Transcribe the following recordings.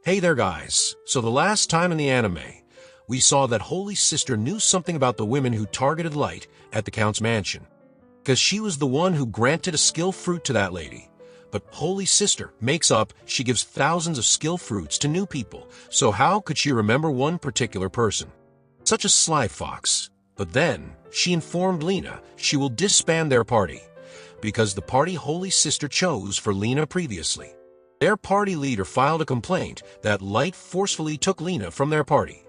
Hey there guys, so the last time in the anime, we saw that Holy Sister knew something about the women who targeted Light at the Count's mansion. Because she was the one who granted a skill fruit to that lady. But Holy Sister makes up, she gives thousands of skill fruits to new people, so how could she remember one particular person? Such a sly fox. But then, she informed Lena she will disband their party, because the party Holy Sister chose for Lena previously. Their party leader filed a complaint that Light forcefully took Lena from their party.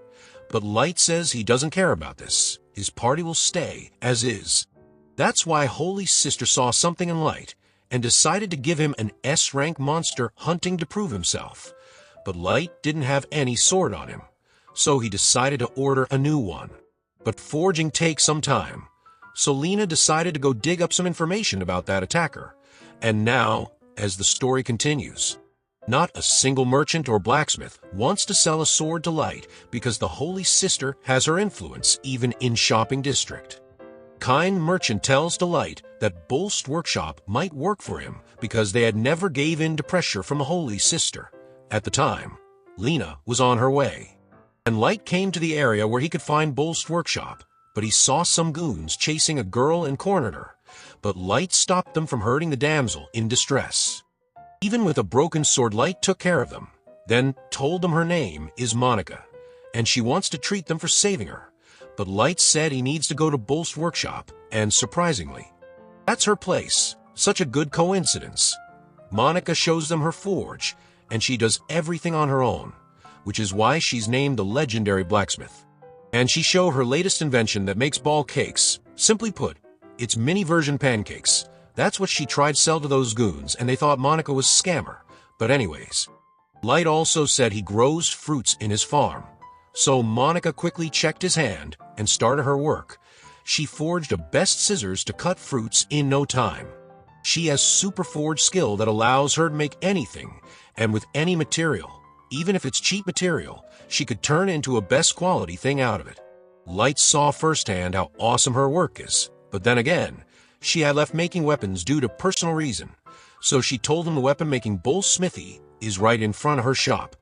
But Light says he doesn't care about this. His party will stay as is. That's why Holy Sister saw something in Light and decided to give him an S-rank monster hunting to prove himself. But Light didn't have any sword on him, so he decided to order a new one. But forging takes some time, so Lena decided to go dig up some information about that attacker. And now, as the story continues, not a single merchant or blacksmith wants to sell a sword to Light because the Holy Sister has her influence even in shopping district. Kind merchant tells to Light that Bolst's workshop might work for him because they had never gave in to pressure from the Holy Sister. At the time, Lena was on her way. And Light came to the area where he could find Bolst's workshop, but he saw some goons chasing a girl and cornered her. But Light stopped them from hurting the damsel in distress. Even with a broken sword, Light took care of them, then told them her name is Monica, and she wants to treat them for saving her. But Light said he needs to go to Bolst's workshop, and surprisingly, that's her place. Such a good coincidence. Monica shows them her forge, and she does everything on her own, which is why she's named the legendary blacksmith. And she showed her latest invention that makes ball cakes. Simply put, it's mini version pancakes. That's what she tried to sell to those goons, and they thought Monica was a scammer. But anyways, Light also said he grows fruits in his farm. So Monica quickly checked his hand and started her work. She forged a best scissors to cut fruits in no time. She has super forge skill that allows her to make anything, and with any material. Even if it's cheap material, she could turn into a best quality thing out of it. Light saw firsthand how awesome her work is, but then again, she had left making weapons due to personal reason, so she told him the weapon-making Bolst's smithy is right in front of her shop.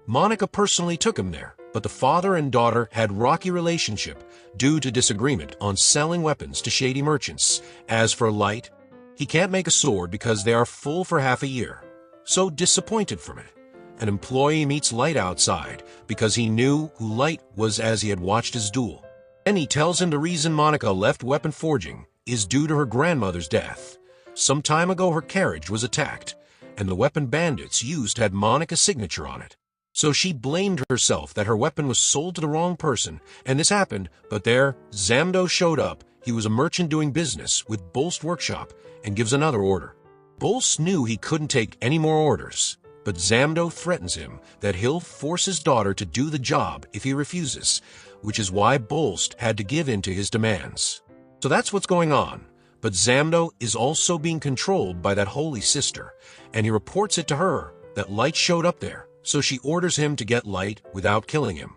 Monica personally took him there, but the father and daughter had rocky relationship due to disagreement on selling weapons to shady merchants. As for Light, he can't make a sword because they are full for half a year, so disappointed from it. An employee meets Light outside because he knew who Light was as he had watched his duel. Then he tells him the reason Monica left weapon forging is due to her grandmother's death. Some time ago her carriage was attacked, and the weapon bandits used had Monica's signature on it. So she blamed herself that her weapon was sold to the wrong person, and this happened, but there, Zamdo showed up. He was a merchant doing business with Bolst's workshop and gives another order. Bolst knew he couldn't take any more orders, but Zamdo threatens him that he'll force his daughter to do the job if he refuses, which is why Bolst had to give in to his demands. So that's what's going on, but Zamdo is also being controlled by that Holy Sister, and he reports it to her that Light showed up there, so she orders him to get Light without killing him.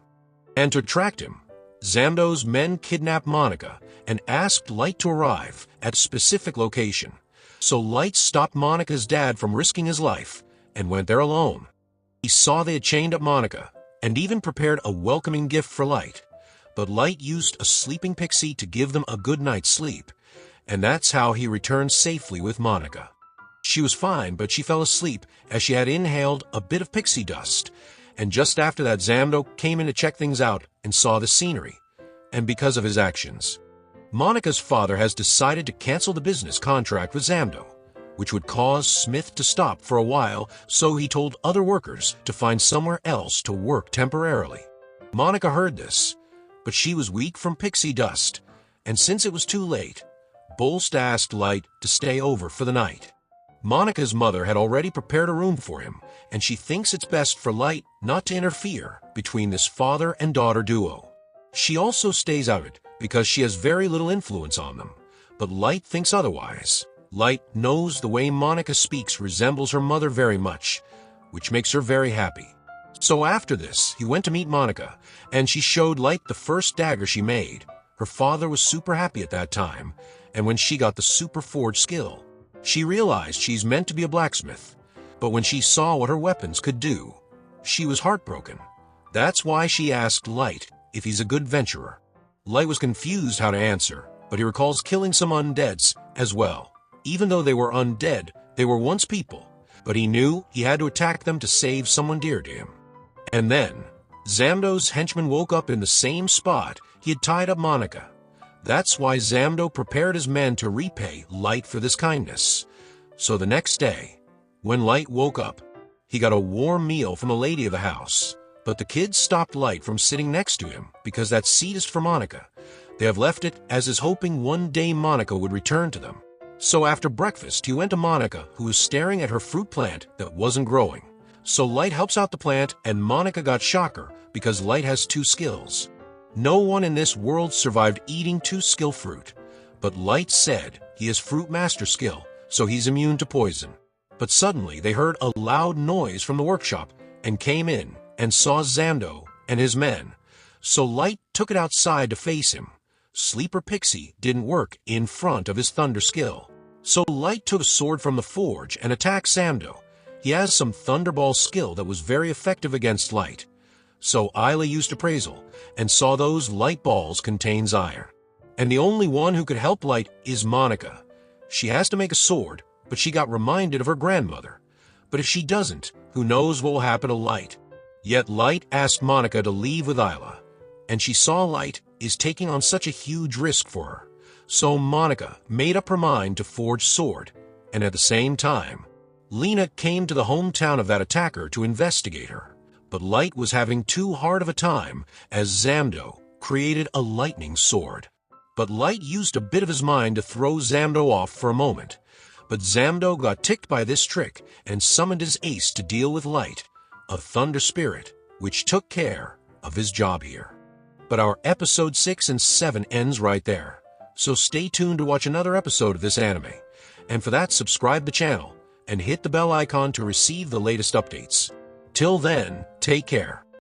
And to attract him, Zamdo's men kidnapped Monica and asked Light to arrive at a specific location. So Light stopped Monica's dad from risking his life and went there alone. He saw they had chained up Monica and even prepared a welcoming gift for Light. But Light used a sleeping pixie to give them a good night's sleep, and that's how he returned safely with Monica. She was fine, but she fell asleep as she had inhaled a bit of pixie dust, and just after that Zamdo came in to check things out and saw the scenery. And because of his actions, Monica's father has decided to cancel the business contract with Zamdo, which would cause Smith to stop for a while, so he told other workers to find somewhere else to work temporarily. Monica heard this, but she was weak from pixie dust, and since it was too late, Bolst asked Light to stay over for the night. Monica's mother had already prepared a room for him, and she thinks it's best for Light not to interfere between this father and daughter duo. She also stays out of it because she has very little influence on them, but Light thinks otherwise. Light knows the way Monica speaks resembles her mother very much, which makes her very happy. So after this, he went to meet Monica, and she showed Light the first dagger she made. Her father was super happy at that time, and when she got the super forge skill, she realized she's meant to be a blacksmith. But when she saw what her weapons could do, She was heartbroken. That's why she asked Light if he's a good venturer. Light was confused how to answer, but he recalls killing some undeads as well. Even though they were undead, they were once people, but he knew he had to attack them to save someone dear to him. And then, Zamdo's henchman woke up in the same spot he had tied up Monica. That's why Zamdo prepared his men to repay Light for this kindness. So the next day, when Light woke up, he got a warm meal from the lady of the house. But the kids stopped Light from sitting next to him because that seat is for Monica. They have left it as is hoping one day Monica would return to them. So after breakfast, he went to Monica, who was staring at her fruit plant that wasn't growing. So Light helps out the plant, and Monica got Shocker because Light has 2 skills. No one in this world survived eating 2 skill fruit, but Light said he has furitmaster skill, so he's immune to poison. But suddenly they heard a loud noise from the workshop and came in and saw Zamdo and his men. So Light took it outside to face him. Sleeper Pixie didn't work in front of his thunder skill. So Light took a sword from the forge and attacked Zamdo. He has some Thunderball skill that was very effective against Light. So Isla used appraisal and saw those light balls contains iron. And the only one who could help Light is Monica. She has to make a sword, but she got reminded of her grandmother. But if she doesn't, who knows what will happen to Light? Yet Light asked Monica to leave with Isla, and she saw Light is taking on such a huge risk for her. So Monica made up her mind to forge sword, and at the same time, Lena came to the hometown of that attacker to investigate her. But Light was having too hard of a time as Zamdo created a lightning sword. But Light used a bit of his mind to throw Zamdo off for a moment. But Zamdo got ticked by this trick and summoned his ace to deal with Light, a thunder spirit, which took care of his job here. But our episode 6 and 7 ends right there. So stay tuned to watch another episode of this anime. And for that, subscribe the channel and hit the bell icon to receive the latest updates. Till then, take care.